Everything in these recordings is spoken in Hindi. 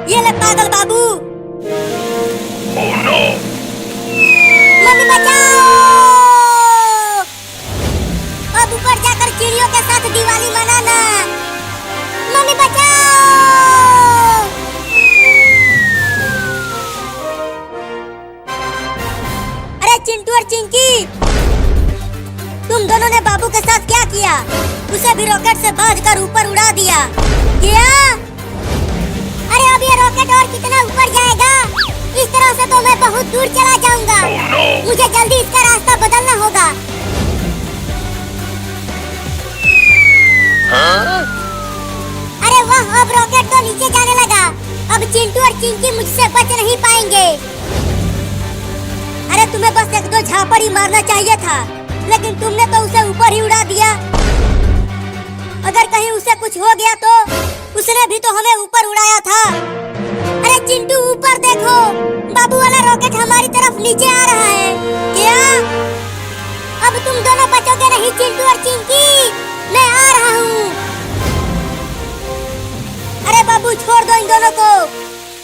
ये ले पागल बाबू। Oh no! मम्मी बचाओ। अब ऊपर जाकर चिड़ियों के साथ दिवाली मनाना। मम्मी बचाओ। अरे चिंटू और चिंकी, तुम दोनों ने बाबू के साथ क्या किया? उसे भी रॉकेट से बांधकर ऊपर उड़ा दिया क्या? अरे अब ये रॉकेट और कितना ऊपर जाएगा? इस तरह से तो मैं बहुत दूर चला जाऊंगा। Oh no! मुझे जल्दी इसका रास्ता बदलना होगा। Huh? अरे वाह, अब रॉकेट तो नीचे जाने लगा। अब चिंटू और चिंकी मुझसे बच नहीं पाएंगे। अरे तुम्हें बस एक दो झापड़ ही मारना चाहिए था, लेकिन तुमने तो उसे ऊपर ही उड़ा दिया। अगर कहीं उसे कुछ हो गया तो उसने भी तो हमें ऊपर उड़ाया था। अरे चिंटू ऊपर देखो, बाबू वाला रॉकेट हमारी तरफ नीचे आ रहा है क्या? अब तुम दोनों बचोगे नहीं चिंटू और चिंकी, मैं आ रहा हूँ। अरे बाबू छोड़ दो इन दोनों को।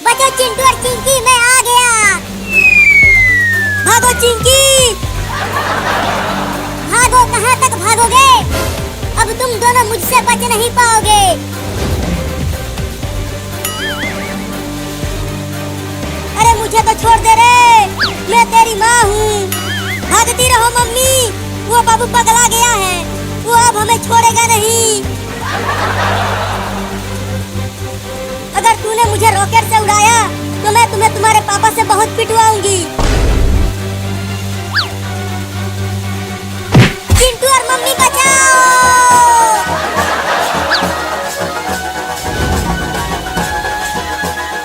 बचो चिंटू और चिंकी, मैं आ गया। भागो चिंकी, भागो। कहाँ तक भागोगे? अब तुम दोनों मुझसे बच नहीं पाओगे। अरे मुझे तो छोड़ दे रे, मैं तेरी माँ हूँ। भागती रहो मम्मी, वो बाबू पगला गया है, वो अब हमें छोड़ेगा नहीं। अगर तूने मुझे रॉकेट से उड़ाया तो मैं तुम्हें तुम्हारे पापा से बहुत पिटवाऊंगी। चिंटू और मम्मी बचाओ।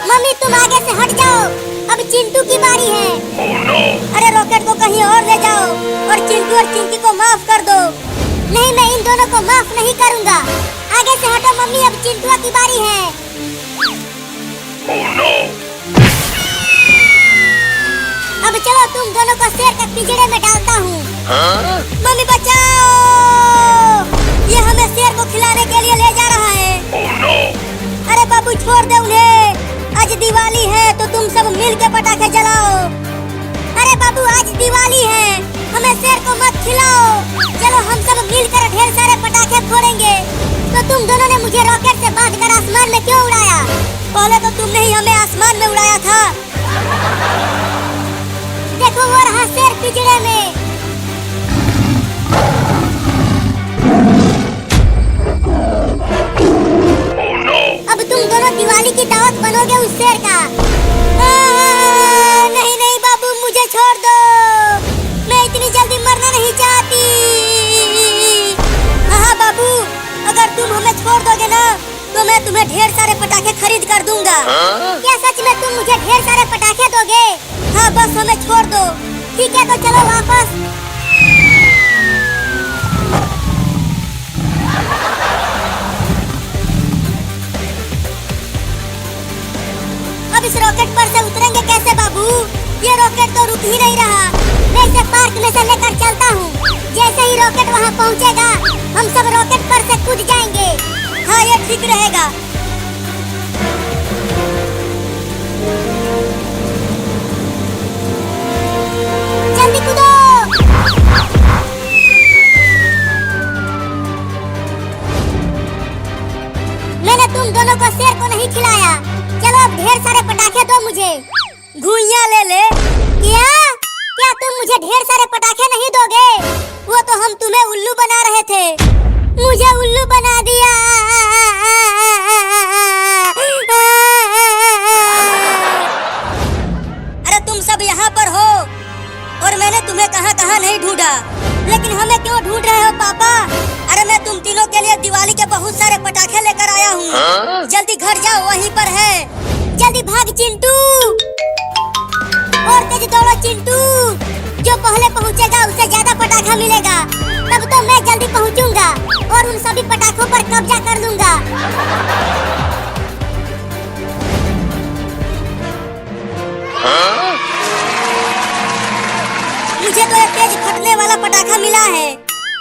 मम्मी तुम आगे से हट जाओ, अब चिंटू की बारी है। Oh no! अरे रॉकेट को कहीं और ले जाओ और चिंटू और चिंकी को माफ कर दो। नहीं, मैं इन दोनों को माफ नहीं करूंगा। आगे से हटो मम्मी, अब चिंटू की बारी है। Oh no! अब चलो तुम दोनों को शेर के पिंजरे में डालता हूँ। Huh? मम्मी बचाओ, ये हमें शेर को खिलाने के लिए ले जा रहा है। Oh no! अरे बाबू छोड़ दे उन्हें, आज दिवाली है तो तुम सब मिल के पटाखे जलाओ। अरे बाबू आज दिवाली है, हमें शेर को मत खिलाओ। चलो हम सब मिलकर ढेर सारे पटाखे फोड़ेंगे। तो तुम दोनों ने मुझे रॉकेट से बांधकर आसमान में क्यों उड़ाया? पहले तो तुमने ही हमें आसमान में उड़ाया था। देखो वो रहा शेर पिंजरे में। Oh no! अब तुम दोनों दिवाली की दावत बनोगे उस शेर का। नहीं नहीं बाबू मुझे छोड़ दो, मैं इतनी जल्दी मरना नहीं चाहती। हाँ बाबू, अगर तुम हमें छोड़ दोगे ना तो मैं तुम्हें ढेर सारे पटाखे खरीद कर दूंगा। Huh? क्या सच में तुम मुझे ढेर सारे पटाखे दोगे? हाँ बस हमें छोड़ दो। ठीक है तो चलो वापस। अब इस रॉकेट पर से उतरेंगे कैसे बाबू? ये रॉकेट तो रुक ही नहीं रहा। मैं इसे पार्क में से लेकर चलता हूँ। जैसे ही रॉकेट वहाँ पहुँचेगा हम सब रॉकेट पर से कूद जाएंगे। हाँ ये ठीक रहेगा। जल्दी कूदो। मैंने तुम दोनों को शेर को नहीं खिलाया। चलो अब ढेर सारे पटाखे दो मुझे। घुइयां ले ले। क्या? क्या तुम मुझे ढेर सारे पटाखे नहीं दोगे? वो तो हम तुम्हें उल्लू बना रहे थे। मुझे उल्लू बना दिया। अरे तुम सब यहाँ पर हो और मैंने तुम्हें कहाँ नहीं ढूंढा, लेकिन हमें क्यों ढूंढ रहे हो पापा? अरे मैं तुम तीनों के लिए दिवाली के बहुत सारे पटाखे लेकर आया हूँ। हाँ? जल्दी घर जाओ, वहीं पर है। जल्दी भाग चिंटू, और तेज दौड़ो चिंटू। जो पहले पहुँचेगा उसे ज्यादा पटाखा मिलेगा। तब तो मैं जल्दी पहुँचूंगा और उन सभी पटाखों पर कब्जा कर लूंगा। Huh? मुझे तो ये तेज फटने वाला पटाखा मिला है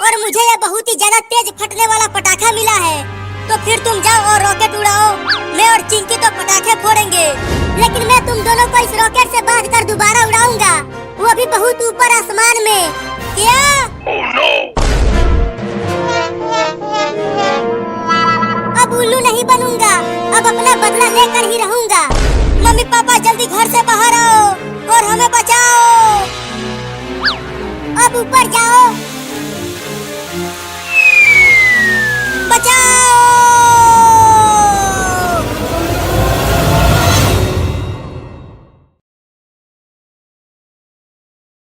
और मुझे ये बहुत ही ज्यादा तेज फटने वाला पटाखा मिला है। तो फिर तुम जाओ और रॉकेट उड़ाओ, मैं और चिंकी तो पटाखे फोड़ेंगे। उड़ाओगे, लेकिन मैं तुम दोनों को इस रॉकेट से बांध कर दोबारा उड़ाऊंगा, वो भी बहुत ऊपर आसमान में। क्या? Oh no! अब उल्लू नहीं बनूंगा, अब अपना बदला लेकर ही रहूंगा। मम्मी पापा जल्दी घर से बाहर आओ और हमें बचाओ।